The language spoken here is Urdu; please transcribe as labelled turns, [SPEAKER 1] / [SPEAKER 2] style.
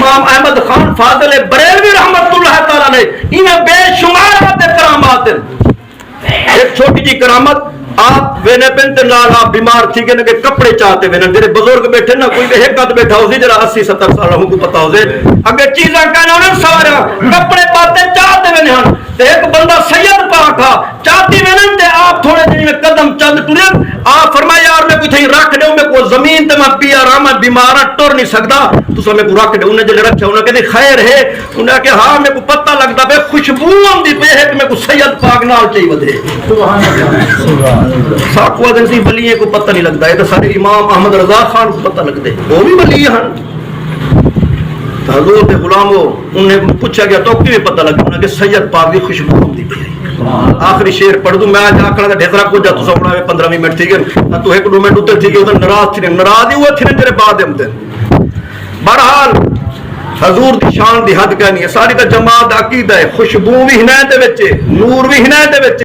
[SPEAKER 1] امام احمد خان فاضل بریلوی رحمت اللہ تعالیٰ نے انہیں بے شمار کرامات ہیں. ایک چھوٹی جی کرامت آپ وینے پنتے لال آپ بیمار تھی کہ کپڑے چاہتے وینے جنہیں بزرگ بیٹھے نا کوئی ایک آدھ بیٹھا ہو سی جرا 80-70 سال ہوں کو پتا ہو سے اگر چیزاں کہنا انہیں سوارا کپڑے پاتے چاہتے وینے ہن تے ایک بندہ سید پاکا چاہتی وینے تے آپ تھوڑے دن میں قدم چند ٹرین آپ فرمایا یار میں کوئی رکھ دے میں کوئی زمین تے میں پیا رہا میں بیمارا ٹور نہیں سکتا تو سو میں کو رکھ دے انہیں جلے رکھا انہیں کہتے خیر ہے انہیں کہ ہاں میں کو پتہ لگتا بے خوشبو ہم دی پہ ہے کہ میں کو سید پاک نال چاہیے ودھے ساکوہ دن سی ولیے کو پتہ نہیں لگتا ہے تو سارے امام احمد رضا خان کو پتہ لگتے وہ بھی ولی ہیں. حضور کے غلاموں انہیں پوچھا گیا تو کیوں پتہ لگا انہیں کہ سید پاک دی خوشبو ہم دی پہ آخری شیر پڑھ دوں میں آج آکھنا دا ڈھیزرہ کو جا تو سوڑا ہے 15 منٹ تھی گئے تو ایک 2 منٹ اتر تھی گئے نراز تھی نراز ہی ہوئے تھی جرے بعد ہم دن. بہرحال حضور دی شان دی حد کہنی ہے ساری تا جماعت عقیدہ ہے خوشبو بھی ہنائے دے بچے نور بھی ہنائے دے بچے